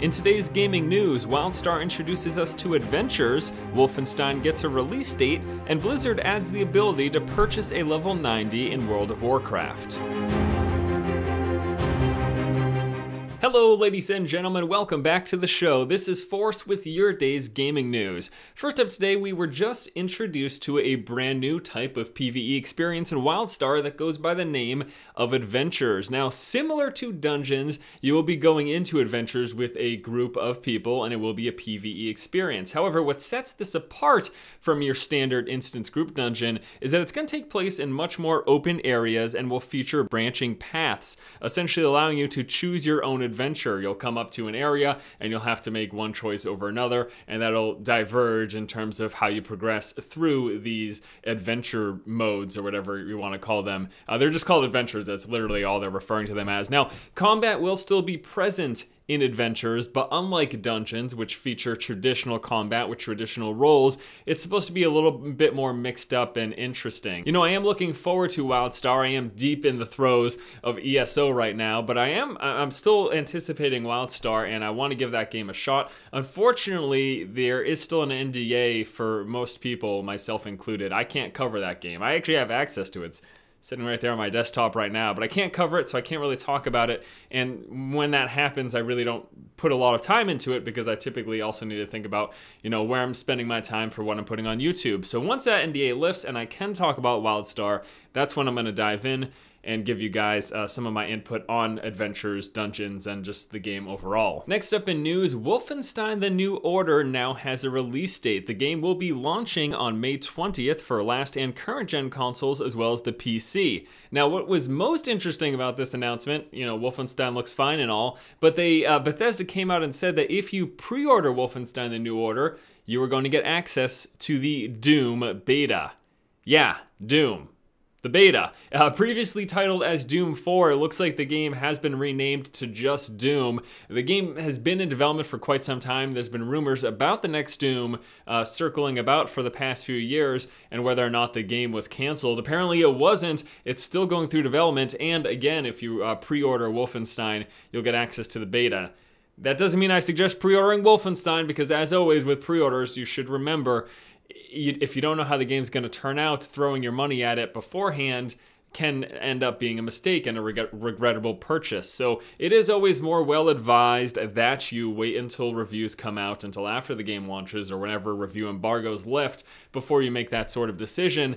In today's gaming news, WildStar introduces us to Adventures, Wolfenstein gets a release date, and Blizzard adds the ability to purchase a level 90 in World of Warcraft. Hello ladies and gentlemen, welcome back to the show. This is Force with your day's gaming news. First up today, we were just introduced to a brand new type of PvE experience in WildStar that goes by the name of Adventures. Now, similar to Dungeons, you will be going into Adventures with a group of people and it will be a PvE experience. However, what sets this apart from your standard instance group dungeon is that it's going to take place in much more open areas and will feature branching paths, essentially allowing you to choose your own adventure. You'll come up to an area and you'll have to make one choice over another, and that'll diverge in terms of how you progress through these adventure modes or whatever you want to call them. They're just called adventures. That's literally all they're referring to them as. Now, combat will still be present in Adventures, but unlike Dungeons, which feature traditional combat with traditional roles, it's supposed to be a little bit more mixed up and interesting. You know, I am looking forward to WildStar. I am deep in the throes of ESO right now, but I'm still anticipating WildStar, and I want to give that game a shot. Unfortunately, there is still an NDA for most people, myself included. I can't cover that game. I actually have access to it. It's sitting right there on my desktop right now, but I can't cover it, so I can't really talk about it. And when that happens, I really don't put a lot of time into it because I typically also need to think about, you know, where I'm spending my time for what I'm putting on YouTube. So once that NDA lifts and I can talk about WildStar, that's when I'm going to dive in and give you guys some of my input on Adventures, Dungeons, and just the game overall. Next up in news, Wolfenstein: The New Order now has a release date. The game will be launching on May 20th for last and current gen consoles as well as the PC. Now, what was most interesting about this announcement, you know, Wolfenstein looks fine and all, but Bethesda came out and said that if you pre-order Wolfenstein: The New Order, you are going to get access to the Doom beta. Yeah, Doom. The beta, previously titled as Doom 4, it looks like the game has been renamed to just Doom. The game has been in development for quite some time. There's been rumors about the next Doom circling about for the past few years and whether or not the game was canceled. Apparently it wasn't. It's still going through development, and again, if you pre-order Wolfenstein, you'll get access to the beta. That doesn't mean I suggest pre-ordering Wolfenstein, because as always with pre-orders, you should remember, if you don't know how the game's going to turn out, throwing your money at it beforehand can end up being a mistake and a regrettable purchase. So it is always more well advised that you wait until reviews come out, until after the game launches or whenever review embargoes lift, before you make that sort of decision.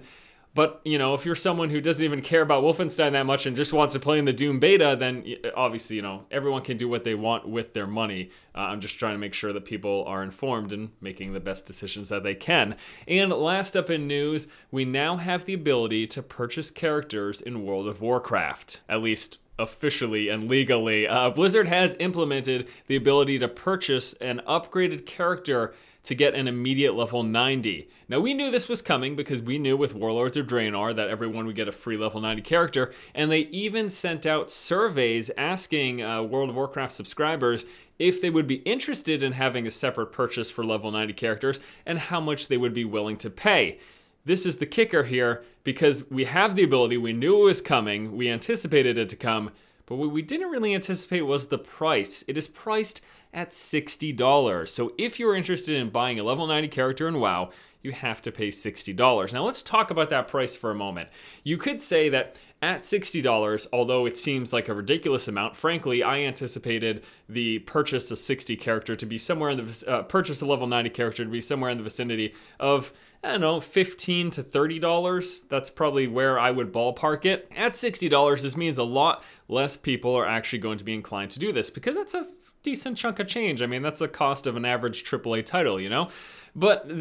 But, you know, if you're someone who doesn't even care about Wolfenstein that much and just wants to play in the Doom beta, then obviously, you know, everyone can do what they want with their money. I'm just trying to make sure that people are informed and making the best decisions that they can. And last up in news, we now have the ability to purchase characters in World of Warcraft. At least officially and legally. Blizzard has implemented the ability to purchase an upgraded character to get an immediate level 90. Now, we knew this was coming because we knew with Warlords of Draenor that everyone would get a free level 90 character, and they even sent out surveys asking World of Warcraft subscribers if they would be interested in having a separate purchase for level 90 characters and how much they would be willing to pay. This is the kicker here, because we have the ability, we knew it was coming, we anticipated it to come, but what we didn't really anticipate was the price. It is priced at $60. So if you're interested in buying a level 90 character in WoW, you have to pay $60. Now let's talk about that price for a moment. You could say that at $60, although it seems like a ridiculous amount, frankly, I anticipated the purchase of 60 character to be somewhere in the purchase a level 90 character to be somewhere in the vicinity of, I don't know, $15 to $30. That's probably where I would ballpark it. At $60, this means a lot less people are actually going to be inclined to do this, because that's a decent chunk of change. I mean, that's the cost of an average AAA title, you know? But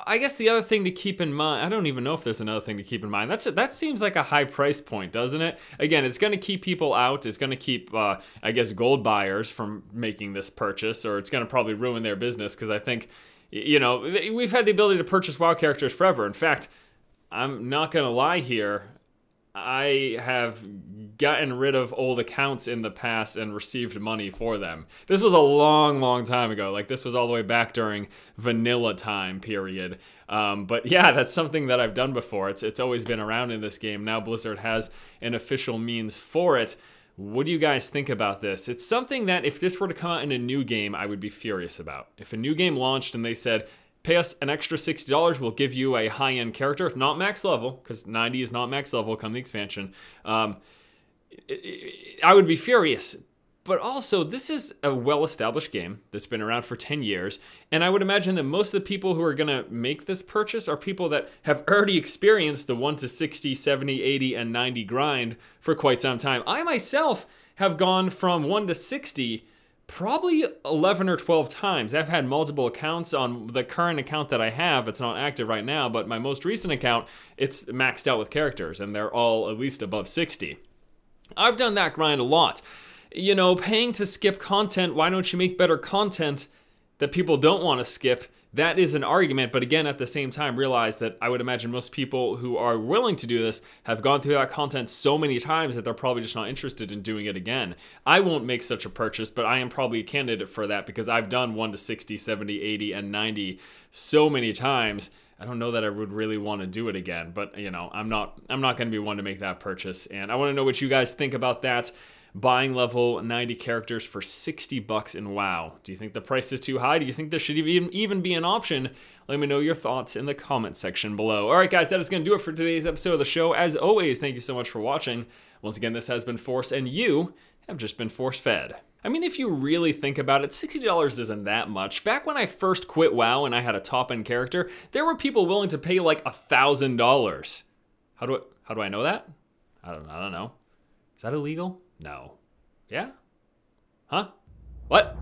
I guess the other thing to keep in mind, I don't even know if there's another thing to keep in mind. That seems like a high price point, doesn't it? Again, it's going to keep people out. It's going to keep, I guess, gold buyers from making this purchase, or it's going to probably ruin their business, because I think, you know, we've had the ability to purchase WoW characters forever. In fact, I'm not going to lie here. I have gotten rid of old accounts in the past and received money for them. This was a long, long time ago. Like, this was all the way back during vanilla time period. But yeah, that's something that I've done before. It's always been around in this game. Now Blizzard has an official means for it. What do you guys think about this? It's something that if this were to come out in a new game, I would be furious about. If a new game launched and they said, pay us an extra $60, we'll give you a high-end character, not max level, because 90 is not max level come the expansion, I would be furious. But also, this is a well-established game that's been around for 10 years, and I would imagine that most of the people who are gonna make this purchase are people that have already experienced the 1 to 60, 70, 80, and 90 grind for quite some time. I myself have gone from 1 to 60 probably 11 or 12 times. I've had multiple accounts. On the current account that I have, it's not active right now, but my most recent account, it's maxed out with characters, and they're all at least above 60. I've done that grind a lot. You know, paying to skip content, why don't you make better content that people don't want to skip? That is an argument, but again, at the same time, realize that I would imagine most people who are willing to do this have gone through that content so many times that they're probably just not interested in doing it again. I won't make such a purchase, but I am probably a candidate for that because I've done 1 to 60, 70, 80, and 90 so many times. I don't know that I would really want to do it again, but you know, I'm not going to be one to make that purchase, and I want to know what you guys think about that. Buying level 90 characters for $60 in WoW. Do you think the price is too high? Do you think this should even be an option? Let me know your thoughts in the comment section below. All right, guys, that is going to do it for today's episode of the show. As always, thank you so much for watching. Once again, this has been Force, and you have just been force-fed. I mean, if you really think about it, $60 isn't that much. Back when I first quit WoW and I had a top-end character, there were people willing to pay like $1,000. How do I know that? I don't know. Is that illegal? No. Yeah? Huh? What?